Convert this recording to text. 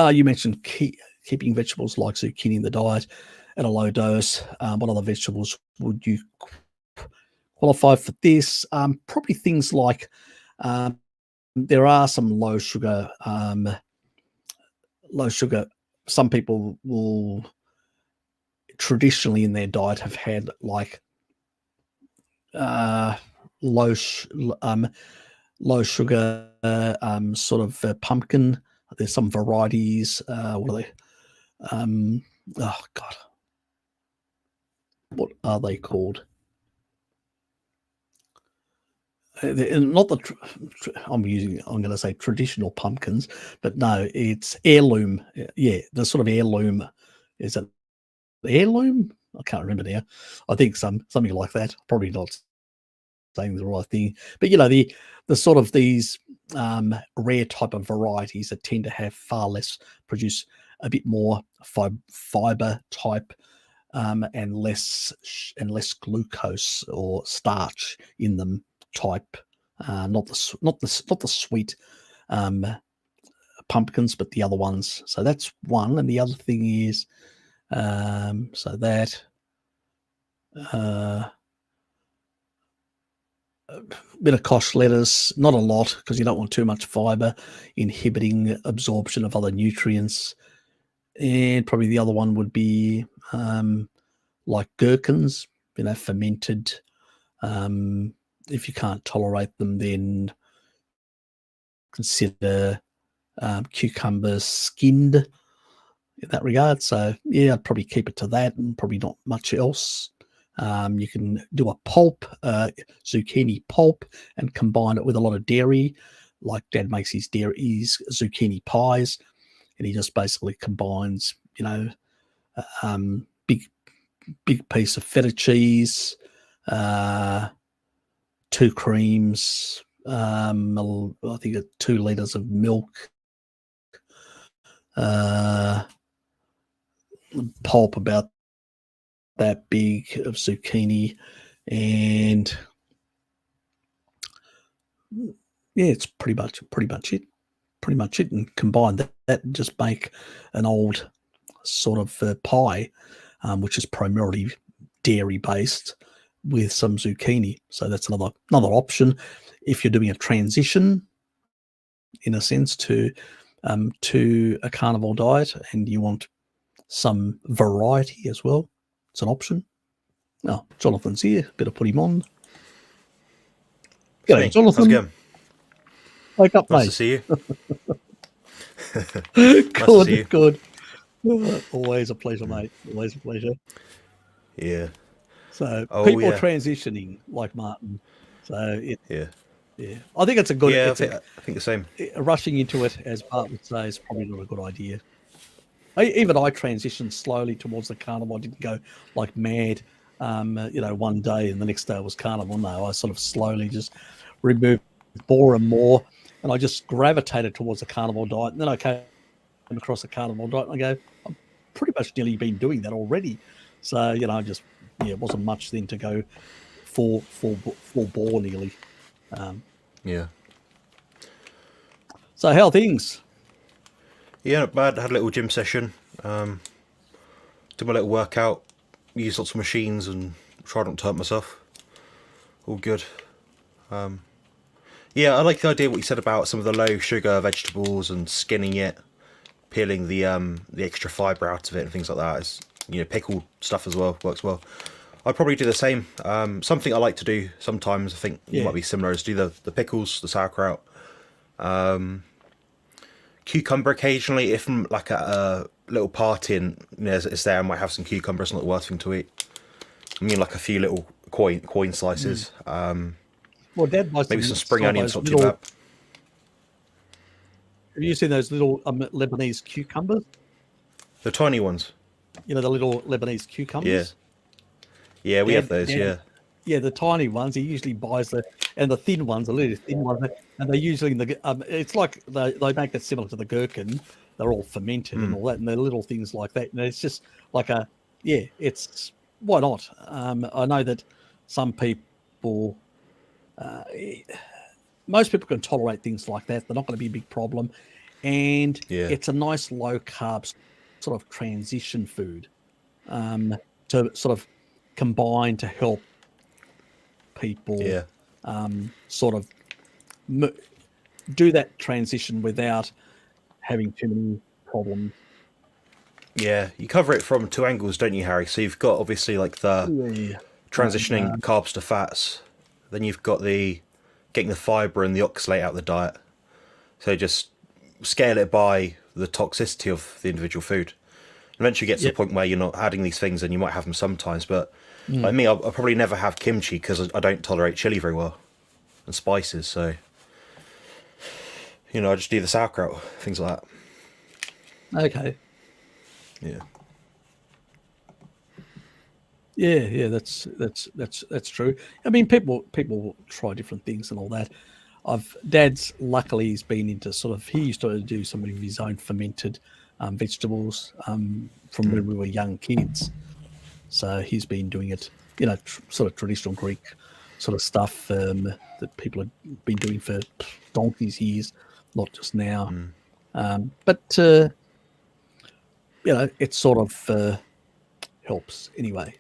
You mentioned keeping vegetables like zucchini in the diet at a low dose. What other vegetables would you qualify for this? Probably things like there are some low sugar. Some people will traditionally in their diet have had like low sugar sort of pumpkin. There's some varieties. What are they? Oh God, what are they called? Not the I'm going to say traditional pumpkins, but no, it's heirloom. Yeah, the sort of heirloom. Is it heirloom? I can't remember now. I think something like that. Probably not saying the right thing, but the sort of these rare type of varieties that tend to have far less, produce a bit more fiber type and less glucose or starch in them type. Not the sweet pumpkins, but the other ones. So that's one, and the other thing is so that. Bit of kosh lettuce, not a lot because you don't want too much fiber inhibiting absorption of other nutrients. And probably the other one would be like gherkins, fermented. If you can't tolerate them, then consider cucumbers skinned in that regard. So yeah, I'd probably keep it to that and probably not much else. You can do a pulp, zucchini pulp, and combine it with a lot of dairy. Like Dad makes his zucchini pies, and he just basically combines, big piece of feta cheese, 2 creams, I think 2 liters of milk, pulp about that big of zucchini, and yeah, it's pretty much it, and combine that and just make an old sort of pie, which is primarily dairy based, with some zucchini. So that's another option if you're doing a transition, in a sense, to a carnivore diet and you want some variety as well. It's an option. Oh, Jonathan's here. Better put him on. G'day, Jonathan. How's it going? Wake up, nice mate. To see you. Good, nice to see you. Good. Always a pleasure, mate. Always a pleasure. Yeah. So people are transitioning like Martin. So yeah. I think it's a good. Yeah, I think the same. Rushing into it, as Bart would say, is probably not a good idea. Even I transitioned slowly towards the carnivore. I didn't go like mad, one day and the next day I was carnivore. No, I sort of slowly just removed more and more, and I just gravitated towards the carnivore diet. And then I came across the carnivore diet, and I go, I've pretty much nearly been doing that already. So it wasn't much then to go full bore nearly. Yeah. So how are things? Yeah, not bad. I had a little gym session. Did my little workout. Used lots of machines and tried not to hurt myself. All good. Yeah, I like the idea what you said about some of the low sugar vegetables and skinning it, peeling the extra fibre out of it and things like that. It's, pickled stuff as well works well. I'd probably do the same. Something I like to do sometimes, I think might be similar, is do the pickles, the sauerkraut. Cucumber occasionally, if I'm like at a little party and it's there, I might have some cucumber. It's not the worst thing to eat. I mean, like a few little coin slices. Well, Dad buys maybe some spring onions, not too bad. Have you seen those little Lebanese cucumbers? The tiny ones. The little Lebanese cucumbers? Yeah, we have those, yeah. Yeah, the tiny ones. He usually buys the thin ones, the little thin ones, and they're usually in the. It's like they make it similar to the gherkin. They're all fermented and all that, and they're little things like that. And it's just like it's why not? I know that some people, most people can tolerate things like that. They're not going to be a big problem. and Yeah. it's a nice low carb sort of transition food to sort of combine to help people Yeah. sort of do that transition without having too many problems. Yeah. You cover it from two angles, don't you, Harry? So you've got obviously like the Yeah. transitioning carbs to fats. Then you've got the getting the fibre and the oxalate out of the diet. So just scale it by the toxicity of the individual food. Eventually get to Yep. the point where you're not adding these things, and you might have them sometimes. But Mm. like me, I'll probably never have kimchi because I don't tolerate chili very well and spices. So I just do the sauerkraut, things like that. Okay. Yeah. Yeah, that's true. I mean, people will try different things and all that. Dad's luckily he's been into he used to do some of his own fermented vegetables from when we were young kids. So he's been doing it, sort of traditional Greek sort of stuff that people have been doing for donkey's years, not just now. But it sort of helps anyway.